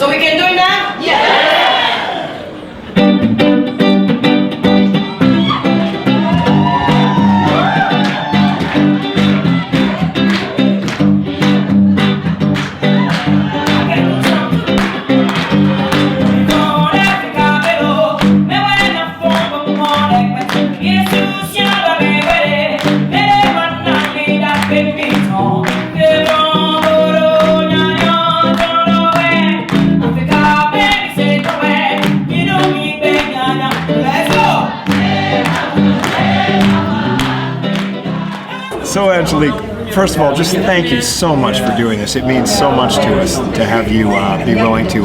So we can do it now? Yeah! So Angelique, first of all, just thank you so much for doing this. It means so much to us to have you be willing to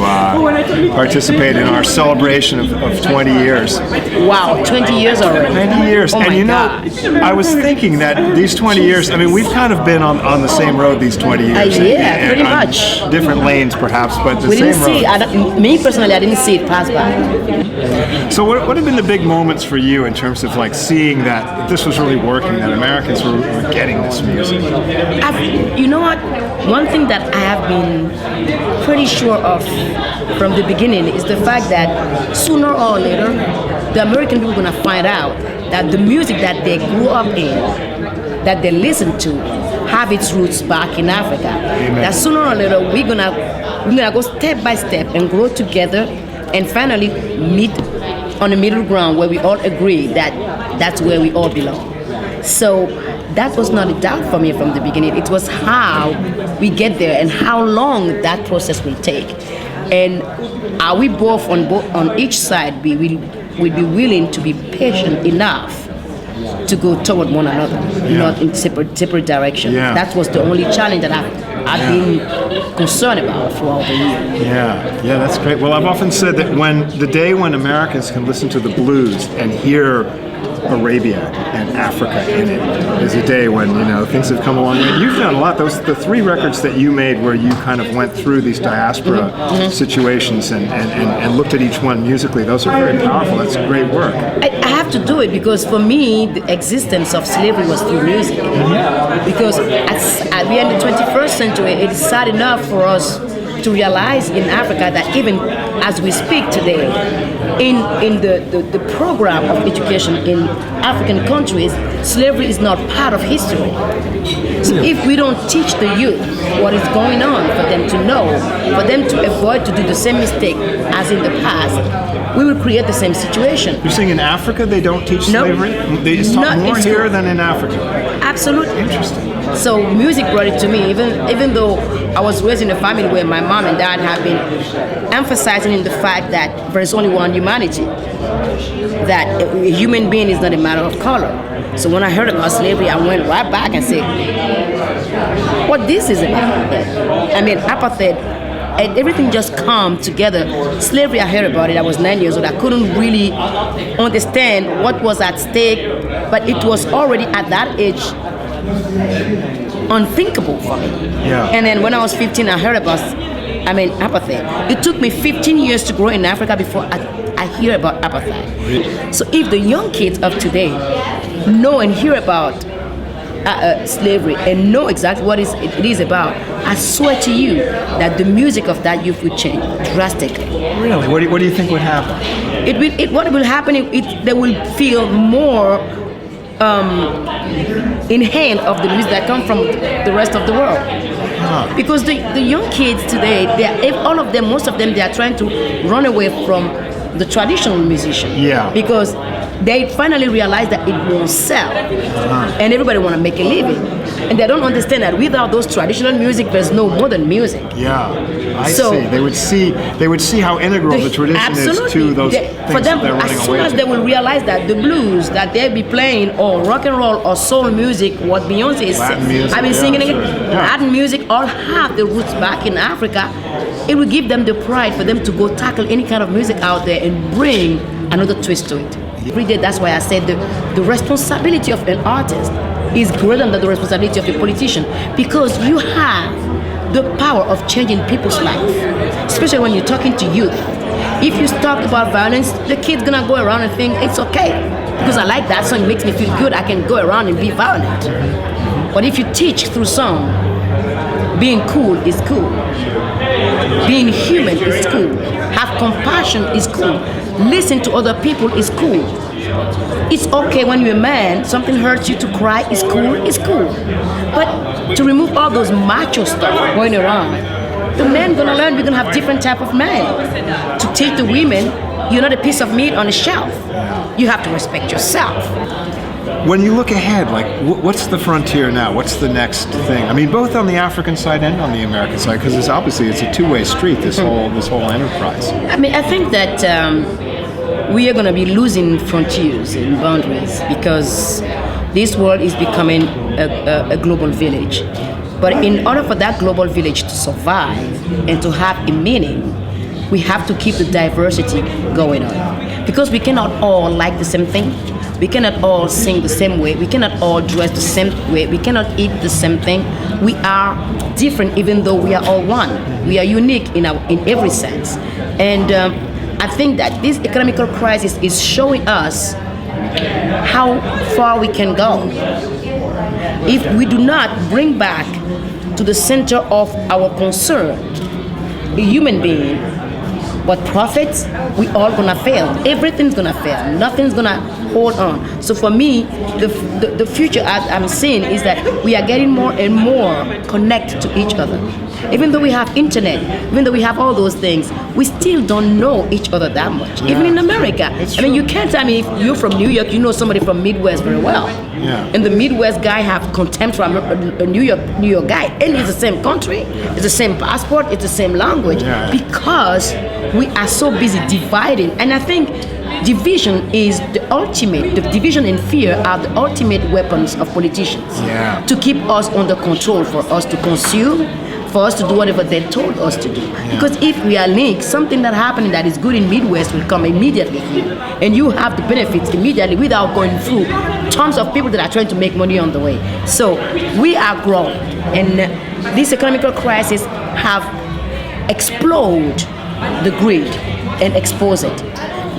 participate in our celebration of 20 years. Wow, 20 years already. 20 years. Oh, and you know, I was thinking that these 20 years, I mean, we've kind of been on the same road these 20 years. Yeah, pretty much. Different lanes, perhaps, but the We same didn't road. see, me personally, I didn't see it pass by. So what have been the big moments for you in terms of like seeing that this was really working, that Americans were getting this music? You know what? One thing that I have been pretty sure of from the beginning is the fact that sooner or later, the American people are going to find out that the music that they grew up in, that they listen to, have its roots back in Africa. Amen. That sooner or later, we're gonna go step by step and grow together and finally meet on the middle ground where we all agree that that's where we all belong. So that was not a doubt for me from the beginning. It was how we get there and how long that process will take. And are we both on each side will be willing to be patient enough to go toward one another, not in separate directions. Yeah. That was the only challenge that I've been concerned about throughout the year. Yeah, that's great. Well, I've often said that the day when Americans can listen to the blues and hear Arabia and Africa in it is a day when, you know, things have come along. You've done a lot. The 3 records that you made where you kind of went through these diaspora situations and looked at each one musically, those are very powerful. That's great work. I have to do it because for me, the existence of slavery was through music. Because at the end of the 21st century, it is sad enough for us to realize in Africa that even as we speak today, in the program of education in African countries, slavery is not part of history. So if we don't teach the youth what is going on for them to know, for them to avoid to do the same mistake as in the past, we will create the same situation. You're saying in Africa they don't teach No. slavery? They just taught more in here school. than in Africa? Absolutely. Interesting. So music brought it to me, even though I was raised in a family where my mom and dad have been emphasizing in the fact that there is only one humanity, that a human being is not a matter of color. So when I heard about slavery, I went right back and said, what this is about? I mean, apartheid, and everything just come together. Slavery, I heard about it, I was 9 years old. I couldn't really understand what was at stake, but it was already at that age unthinkable for me. Yeah. And then when I was 15, I heard about, apartheid. It took me 15 years to grow in Africa before I hear about apartheid. So if the young kids of today know and hear about slavery and know exactly what it is about, I swear to you that the music of that youth will change drastically. Really? What do you think would happen? What will happen? They will feel more in hand of the music that come from the rest of the world. Because the young kids today, most of them, they are trying to run away from the traditional musician. Yeah. Because they finally realize that it won't sell, and everybody want to make a living, and they don't understand that without those traditional music, there's no modern music. Yeah, I see. They would see how integral the tradition is to those things for them, that they're running as soon away as to. they will realize that the blues that they be playing, or rock and roll, or soul music, what Beyonce is Latin music, I've been singing sure. it, Yeah. Latin music, all have the roots back in Africa. It will give them the pride for them to go tackle any kind of music out there and bring another twist to it. Every day, that's why I said the responsibility of an artist is greater than the responsibility of a politician, because you have the power of changing people's life, especially when you're talking to youth. If you talk about violence, the kid's gonna go around and think it's okay because I like that song, it makes me feel good, I can go around and be violent. But if you teach through song, being cool is cool. Being human is cool. Have compassion is cool. Listen to other people is cool. It's okay when you're a man, something hurts you to cry is cool, it's cool. But to remove all those macho stuff going around, the men gonna learn we're gonna have different type of men. To teach the women, you're not a piece of meat on a shelf. You have to respect yourself. When you look ahead, like what's the frontier now? What's the next thing? I mean, both on the African side and on the American side, because it's a two-way street. This whole enterprise. I mean, I think that we are going to be losing frontiers and boundaries because this world is becoming a global village. But in order for that global village to survive and to have a meaning, we have to keep the diversity going on. Because we cannot all like the same thing. We cannot all sing the same way. We cannot all dress the same way. We cannot eat the same thing. We are different even though we are all one. We are unique in every sense. And I think that this economical crisis is showing us how far we can go if we do not bring back to the center of our concern a human being. But profits, we all gonna fail. Everything's gonna fail. Nothing's gonna hold on. So for me, the future as I'm seeing is that we are getting more and more connected to each other. Even though we have internet, even though we have all those things, we still don't know each other that much. Yeah. Even in America. I mean, you can't tell me if you're from New York, you know somebody from Midwest very well. Yeah. And the Midwest guy have contempt for a New York guy. And it's the same country, it's the same passport, it's the same language. Yeah. Because we are so busy dividing. And I think division is the ultimate, the division and fear are the ultimate weapons of politicians. Yeah. To keep us under control, for us to consume, for us to do whatever they told us to do. Yeah. Because if we are linked, something that happening that is good in Midwest will come immediately here. And you have the benefits immediately without going through tons of people that are trying to make money on the way. So we are growing. And this economical crisis have exploded the greed and expose it.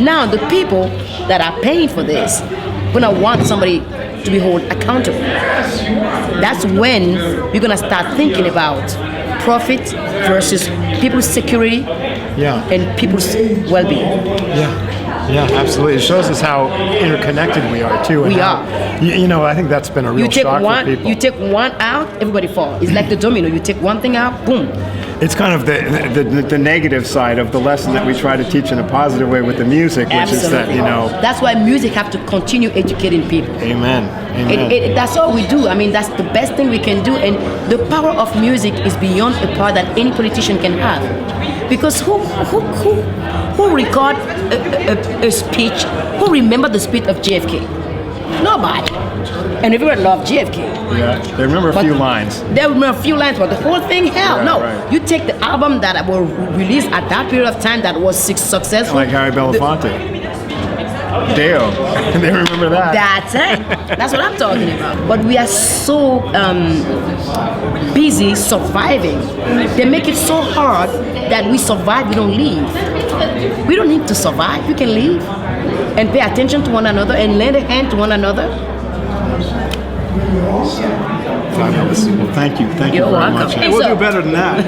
Now the people that are paying for this gonna want somebody to be held accountable. That's when you're gonna start thinking about profit versus people's security, yeah, and people's well-being. Yeah, absolutely. It shows us how interconnected we are too. And we how, are. You know, I think that's been a real shock for people. You take one out, everybody falls. It's like the domino. You take one thing out, boom. It's kind of the negative side of the lesson that we try to teach in a positive way with the music, which Absolutely. is that, you know. That's why music have to continue educating people. Amen. Amen. That's all we do. I mean, that's the best thing we can do. And the power of music is beyond a power that any politician can have. Because who record a speech? Who remember the speech of JFK? Nobody. And everyone loved JFK. Yeah, they remember a few lines. They remember a few lines, but the whole thing, hell right, no. Right. You take the album that was released at that period of time that was successful. Like Harry Belafonte. Deo. They remember that. That's it. That's what I'm talking about. But we are so busy surviving. They make it so hard that we survive, we don't leave. We don't need to survive. You can leave and pay attention to one another and lend a hand to one another. Fabulous. Well, thank you. Thank you You're very welcome. much. Hey, we'll do better than that.